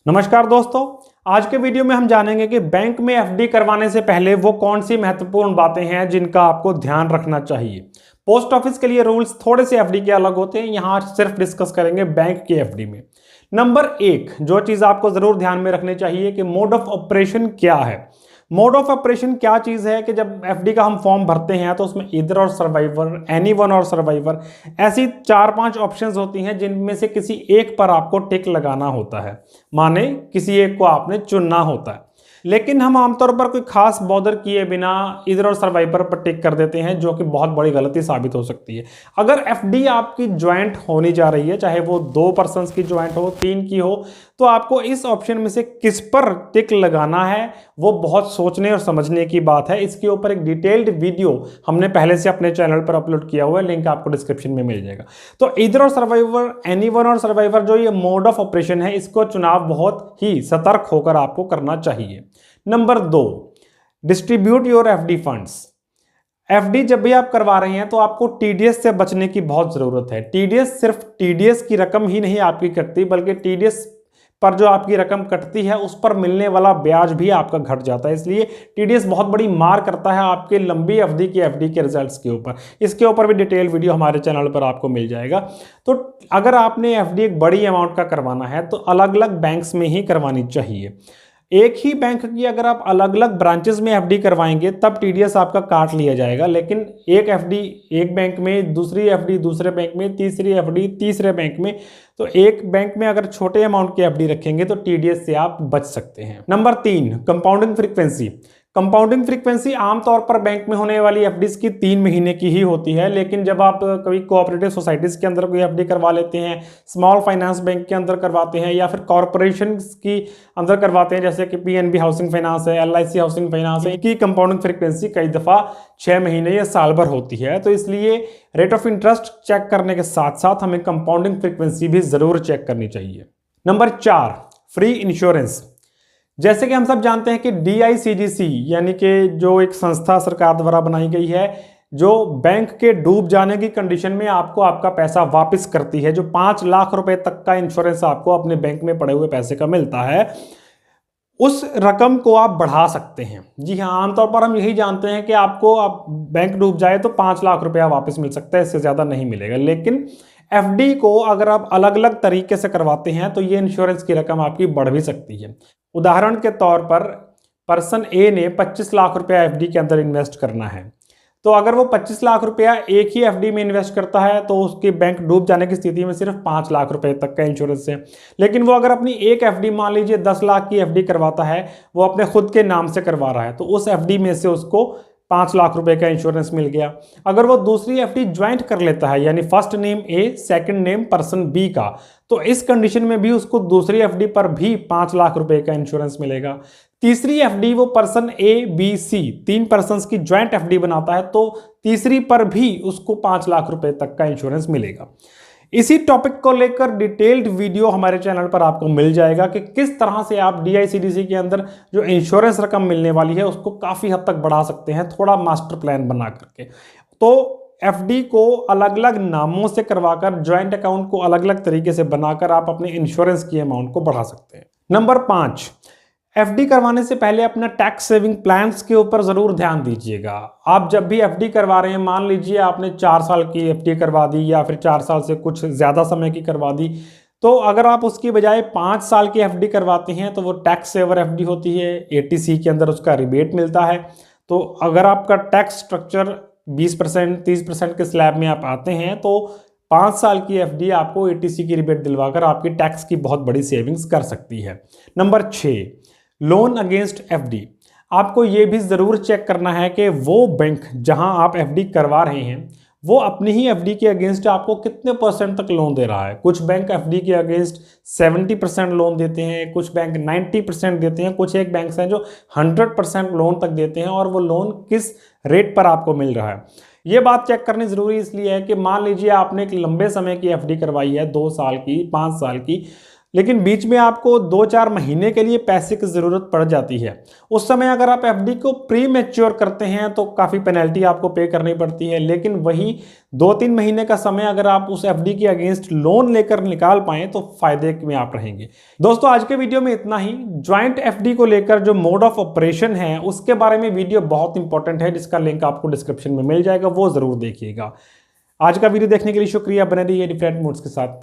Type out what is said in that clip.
नमस्कार दोस्तों, आज के वीडियो में हम जानेंगे कि बैंक में एफडी करवाने से पहले वो कौन सी महत्वपूर्ण बातें हैं जिनका आपको ध्यान रखना चाहिए। पोस्ट ऑफिस के लिए रूल्स थोड़े से एफडी के अलग होते हैं, यहाँ सिर्फ डिस्कस करेंगे बैंक की एफडी में। नंबर एक, जो चीज़ आपको ज़रूर ध्यान में रखनी चाहिए कि मोड ऑफ ऑपरेशन क्या है। मोड ऑफ ऑपरेशन क्या चीज़ है कि जब एफडी का हम फॉर्म भरते हैं तो उसमें ईदर और सर्वाइवर, एनीवन और सर्वाइवर, ऐसी 4-5 ऑप्शंस होती हैं जिनमें से किसी एक पर आपको टिक लगाना होता है, माने किसी एक को आपने चुनना होता है। लेकिन हम आमतौर पर कोई खास बॉदर किए बिना इधर और सर्वाइवर पर टिक कर देते हैं, जो कि बहुत बड़ी गलती साबित हो सकती है। अगर एफडी आपकी ज्वाइंट होने जा रही है, चाहे वो 2 पर्सन्स की ज्वाइंट हो, 3 की हो, तो आपको इस ऑप्शन में से किस पर टिक लगाना है वो बहुत सोचने और समझने की बात है। इसके ऊपर एक डिटेल्ड वीडियो हमने पहले से अपने चैनल पर अपलोड किया हुआ है, लिंक आपको डिस्क्रिप्शन में मिल जाएगा। तो इधर और सर्वाइवर, एनीवन और सर्वाइवर, जो ये मोड ऑफ ऑपरेशन है, इसको चुनाव बहुत ही सतर्क होकर आपको करना चाहिए। Number 2, distribute your FD funds. FD जब भी आप करवा रहे हैं तो आपको टीडीएस से बचने की बहुत जरूरत है। टीडीएस सिर्फ टीडीएस की रकम ही नहीं आपकी कटती, बल्कि टीडीएस पर जो आपकी रकम कटती है उस पर मिलने वाला ब्याज भी आपका घट जाता है। इसलिए टीडीएस बहुत बड़ी मार करता है आपके लंबी अवधि की एफडी के रिजल्ट्स के ऊपर। इसके ऊपर भी डिटेल वीडियो हमारे चैनल पर आपको मिल जाएगा। तो अगर आपने एफडी एक बड़ी अमाउंट का करवाना है तो अलग अलग बैंक्स में ही करवानी चाहिए। एक ही बैंक की अगर आप अलग अलग ब्रांचेस में एफडी करवाएंगे तब टीडीएस आपका काट लिया जाएगा, लेकिन एक एफडी एक बैंक में, दूसरी एफडी दूसरे बैंक में, तीसरी एफडी तीसरे बैंक में, तो एक बैंक में अगर छोटे अमाउंट की एफडी रखेंगे तो टीडीएस से आप बच सकते हैं। Number 3, compounding frequency. Compounding frequency आमतौर पर बैंक में होने वाली एफडीज की 3 महीने की ही होती है, लेकिन जब आप कभी कोऑपरेटिव सोसाइटीज के अंदर कोई एफडी करवा लेते हैं, स्मॉल फाइनेंस बैंक के अंदर करवाते हैं, या फिर कॉरपोरेशन की अंदर करवाते हैं, जैसे कि पीएनबी हाउसिंग फाइनेंस है, एलआईसी हाउसिंग फाइनेंस है, इनकी कंपाउंडिंग फ्रीक्वेंसी कई दफ़ा 6 महीने या साल भर होती है। तो इसलिए रेट ऑफ इंटरेस्ट चेक करने के साथ साथ हमें कंपाउंडिंग फ्रीक्वेंसी भी ज़रूर चेक करनी चाहिए। Number 4, free insurance. जैसे कि हम सब जानते हैं कि DICGC यानी कि जो एक संस्था सरकार द्वारा बनाई गई है, जो बैंक के डूब जाने की कंडीशन में आपको आपका पैसा वापस करती है, जो 5 लाख रुपए तक का इंश्योरेंस आपको अपने बैंक में पड़े हुए पैसे का मिलता है, उस रकम को आप बढ़ा सकते हैं। जी हाँ, आमतौर पर हम यही जानते हैं कि आपको आप बैंक डूब जाए तो 5 लाख रुपया वापस मिल सकता है, इससे ज़्यादा नहीं मिलेगा। लेकिन एफडी को अगर आप अलग अलग तरीके से करवाते हैं तो ये इंश्योरेंस की रकम आपकी बढ़ भी सकती है। उदाहरण के तौर पर पर्सन ए ने 25 लाख रुपया एफडी के अंदर इन्वेस्ट करना है, तो अगर वो 25 लाख रुपया एक ही एफडी में इन्वेस्ट करता है तो उसके बैंक डूब जाने की स्थिति में सिर्फ 5 लाख रुपए तक का इंश्योरेंस है। लेकिन वो अगर अपनी एक एफडी, मान लीजिए 10 लाख की एफडी करवाता है, वो अपने खुद के नाम से करवा रहा है, तो उस एफडी में से उसको 5 लाख रुपए का इंश्योरेंस मिल गया। अगर वो दूसरी एफडी ज्वाइंट कर लेता है, यानी फर्स्ट नेम ए, सेकंड नेम पर्सन बी का, तो इस कंडीशन में भी उसको दूसरी एफडी पर भी 5 लाख रुपए का इंश्योरेंस मिलेगा। तीसरी एफडी वो person A B C, 3 persons की ज्वाइंट एफडी बनाता है, तो तीसरी पर भी उसको 5 लाख रुपए तक का इंश्योरेंस मिलेगा। इसी टॉपिक को लेकर डिटेल्ड वीडियो हमारे चैनल पर आपको मिल जाएगा कि किस तरह से आप DICGC के अंदर जो इंश्योरेंस रकम मिलने वाली है उसको काफ़ी हद तक बढ़ा सकते हैं, थोड़ा मास्टर प्लान बना करके। तो एफडी को अलग अलग नामों से करवाकर, ज्वाइंट अकाउंट को अलग अलग तरीके से बनाकर आप अपने इंश्योरेंस की अमाउंट को बढ़ा सकते हैं। नंबर 5, एफडी करवाने से पहले अपना टैक्स सेविंग प्लान्स के ऊपर ज़रूर ध्यान दीजिएगा। आप जब भी एफडी करवा रहे हैं, मान लीजिए आपने 4 साल की एफडी करवा दी या फिर 4 साल से कुछ ज़्यादा समय की करवा दी, तो अगर आप उसकी बजाय 5 साल की एफडी करवाते हैं तो वो टैक्स सेवर एफडी होती है, ATC के अंदर उसका रिबेट मिलता है। तो अगर आपका टैक्स स्ट्रक्चर 20%, 30% के स्लैब में आप आते हैं तो 5 साल की एफडी आपको ATC की रिबेट दिलवाकर आपकी टैक्स की बहुत बड़ी सेविंग्स कर सकती है। Number 6, loan against FD. आपको ये भी ज़रूर चेक करना है कि वो बैंक जहां आप एफडी करवा रहे हैं वो अपनी ही एफडी के अगेंस्ट आपको कितने % तक लोन दे रहा है। कुछ बैंक एफडी के अगेंस्ट 70% लोन देते हैं, कुछ बैंक 90% देते हैं, कुछ एक बैंक हैं जो 100% लोन तक देते हैं, और वो लोन किस रेट पर आपको मिल रहा है ये बात चेक करनी ज़रूरी इसलिए है कि मान लीजिए आपने एक लंबे समय की एफडी करवाई है, 2 साल की, 5 साल की, लेकिन बीच में आपको 2-4 महीने के लिए पैसे की ज़रूरत पड़ जाती है। उस समय अगर आप एफडी को प्री मैच्योर करते हैं तो काफ़ी पेनल्टी आपको पे करनी पड़ती है, लेकिन वही 2-3 महीने का समय अगर आप उस एफडी के अगेंस्ट लोन लेकर निकाल पाएं तो फायदे में आप रहेंगे। दोस्तों आज के वीडियो में इतना ही। ज्वाइंट एफडी को लेकर जो मोड ऑफ ऑपरेशन है उसके बारे में वीडियो बहुत इंपॉर्टेंट है, जिसका लिंक आपको डिस्क्रिप्शन में मिल जाएगा, वो ज़रूर देखिएगा। आज का वीडियो देखने के लिए शुक्रिया। बने रहिए डिफरेंट मूड्स के साथ।